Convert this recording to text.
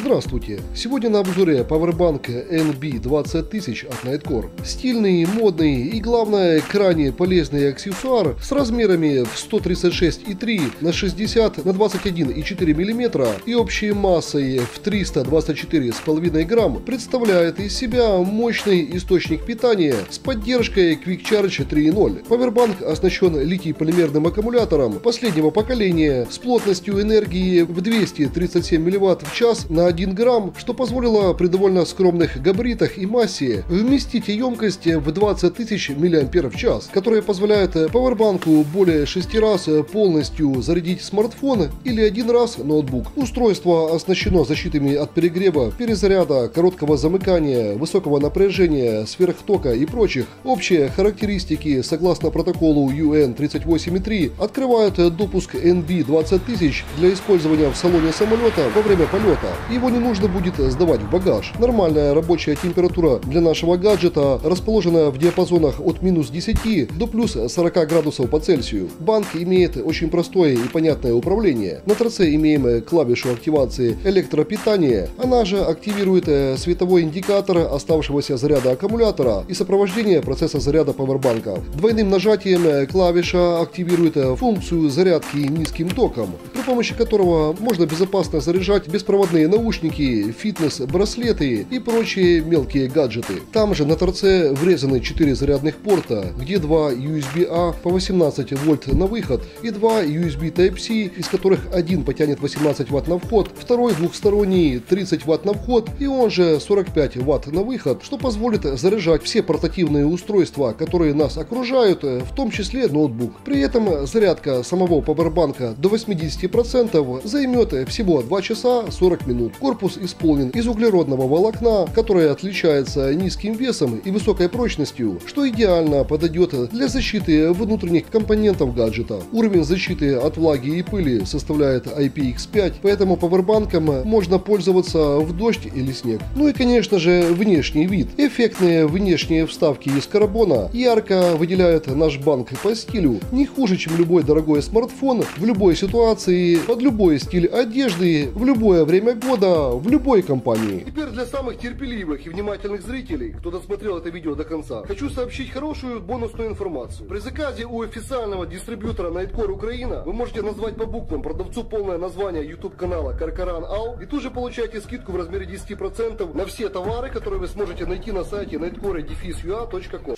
Здравствуйте! Сегодня на обзоре Powerbank NB20000 от Nitecore. Стильный, модный и, главное, крайне полезный аксессуар с размерами в 136,3 на 60 на 21,4 мм и общей массой в 324,5 грамм представляет из себя мощный источник питания с поддержкой Quick Charge 3.0. Powerbank оснащен литий-полимерным аккумулятором последнего поколения с плотностью энергии в 237 мВт в час на 1 грамм, что позволило при довольно скромных габаритах и массе вместить емкость в 20 тысяч мАч, которая позволяет Powerbank более 6 раз полностью зарядить смартфон или 1 раз ноутбук. Устройство оснащено защитами от перегрева, перезаряда, короткого замыкания, высокого напряжения, сверхтока и прочих. Общие характеристики согласно протоколу UN 38.3 открывают допуск NB20000 для использования в салоне самолета во время полета. Его не нужно будет сдавать в багаж. Нормальная рабочая температура для нашего гаджета расположена в диапазонах от минус 10 до плюс 40 градусов по Цельсию. Банк имеет очень простое и понятное управление. На торце имеем клавишу активации электропитания. Она же активирует световой индикатор оставшегося заряда аккумулятора и сопровождение процесса заряда Powerbank. Двойным нажатием клавиша активирует функцию зарядки низким током, при помощи которого можно безопасно заряжать беспроводные наушники, фитнес-браслеты и прочие мелкие гаджеты. Там же на торце врезаны 4 зарядных порта, где 2 USB-A по 18 вольт на выход и 2 USB Type-C, из которых один потянет 18 Вт на вход, второй двухсторонний 30 Вт на вход и он же 45 Вт на выход, что позволит заряжать все портативные устройства, которые нас окружают, в том числе ноутбук. При этом зарядка самого Powerbank до 80% займет всего 2 часа 40 минут. Корпус исполнен из углеродного волокна, которое отличается низким весом и высокой прочностью, что идеально подойдет для защиты внутренних компонентов гаджета. Уровень защиты от влаги и пыли составляет IPX5, поэтому Powerbank'ом можно пользоваться в дождь или снег. Ну и, конечно же, внешний вид. Эффектные внешние вставки из карбона ярко выделяют наш банк по стилю, не хуже, чем любой дорогой смартфон, в любой ситуации, под любой стиль одежды, в любое время года, в любой компании. Теперь для самых терпеливых и внимательных зрителей, кто досмотрел это видео до конца, хочу сообщить хорошую бонусную информацию. При заказе у официального дистрибьютора Nitecore Украина вы можете назвать по буквам продавцу полное название YouTube канала Каркаран Ау и тут же получаете скидку в размере 10% на все товары, которые вы сможете найти на сайте nitecore-ua.com.